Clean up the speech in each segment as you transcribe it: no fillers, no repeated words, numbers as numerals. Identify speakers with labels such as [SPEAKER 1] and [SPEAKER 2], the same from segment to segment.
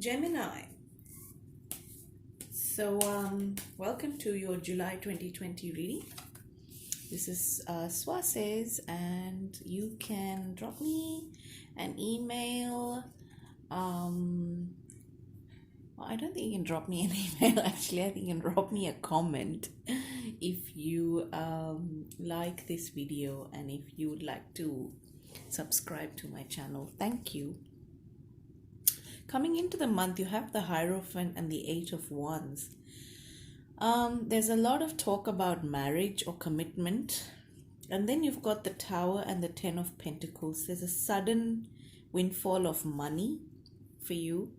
[SPEAKER 1] Gemini. So, welcome to your July 2020 reading. This is Swases, and you can drop me an email. I don't think you can drop me an email actually. I think you can drop me a comment if you like this video and if you would like to subscribe to my channel. Thank you. Coming into the month, you have the Hierophant and the Eight of Wands. There's a lot of talk about marriage or commitment. And then you've got the Tower and the Ten of Pentacles. There's a sudden windfall of money for you.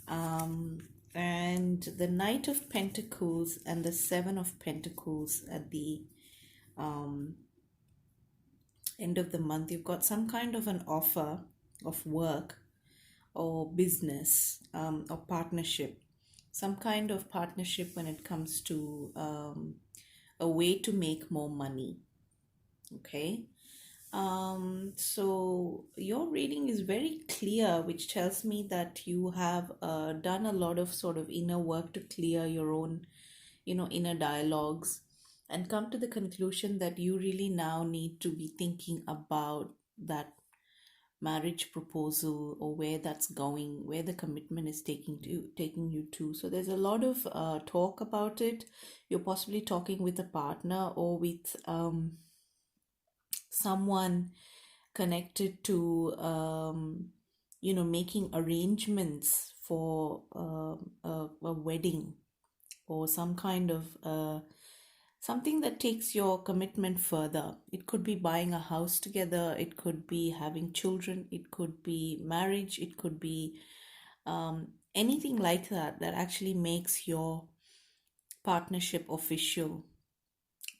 [SPEAKER 1] And the Knight of Pentacles and the Seven of Pentacles at the end of the month. You've got some kind of an offer of work or business or partnership, some kind of partnership when it comes to a way to make more money. Okay, so your reading is very clear, which tells me that you have done a lot of sort of inner work to clear your own inner dialogues and come to the conclusion that you really now need to be thinking about that marriage proposal or where that's going, where the commitment is taking you to. So there's a lot of talk about it. You're possibly talking with a partner or with someone connected to making arrangements for a wedding or some kind of something that takes your commitment further. It could be buying a house together, it could be having children, it could be marriage, it could be anything like that actually makes your partnership official.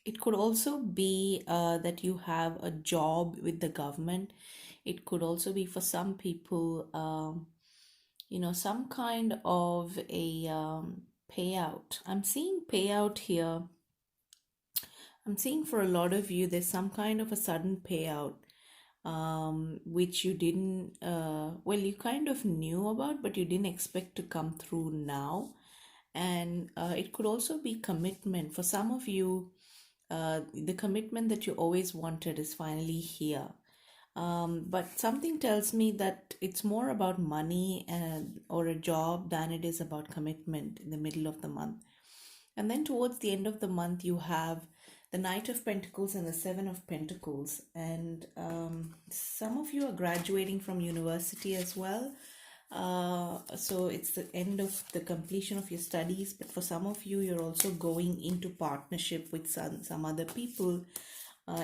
[SPEAKER 1] It could also be that you have a job with the government. It could also be for some people, some kind of a payout. I'm seeing payout here. I'm seeing for a lot of you, there's some kind of a sudden payout, which you didn't, you kind of knew about, but you didn't expect to come through now. And it could also be commitment. For some of you, the commitment that you always wanted is finally here. But something tells me that it's more about money or a job than it is about commitment in the middle of the month. And then towards the end of the month, you have the Knight of Pentacles and the Seven of Pentacles. And some of you are graduating from university as well. So it's the end of the completion of your studies. But for some of you, you're also going into partnership with some other people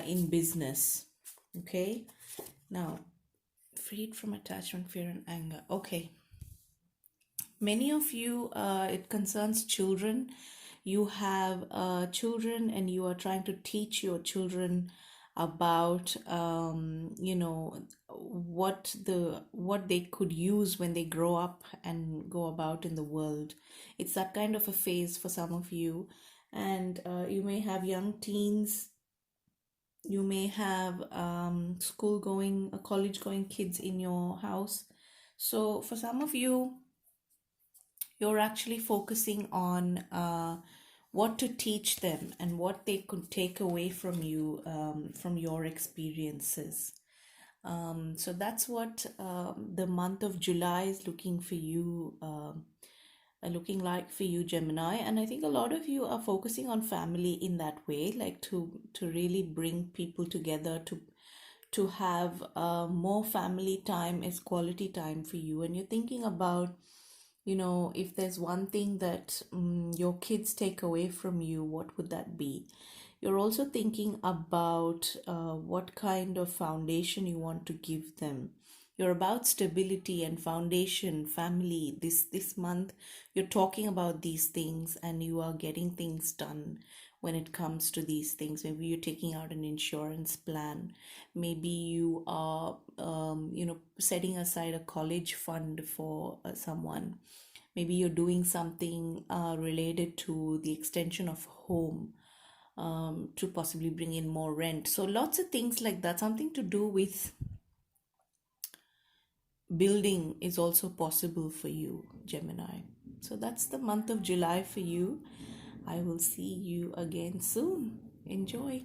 [SPEAKER 1] in business. Okay. Now, freed from attachment, fear and anger. Okay. Many of you, it concerns children. You have children and you are trying to teach your children about what they could use when they grow up and go about in the world. It's that kind of a phase for some of you. And you may have young teens, you may have school going, college going kids in your house. So for some of you, you're actually focusing on what to teach them and what they could take away from you, from your experiences. So that's what the month of July is looking for you, looking like for you, Gemini. And I think a lot of you are focusing on family in that way, like to really bring people together, to have more family time as quality time for you. And you're thinking about, if there's one thing that your kids take away from you, what would that be? You're also thinking about what kind of foundation you want to give them. You're about stability and foundation, family. This month, you're talking about these things and you are getting things done when it comes to these things. Maybe you're taking out an insurance plan. Maybe you are, setting aside a college fund for someone. Maybe you're doing something related to the extension of home, to possibly bring in more rent. So lots of things like that, something to do with building is also possible for you, Gemini. So that's the month of July for you. I will see you again soon. Enjoy.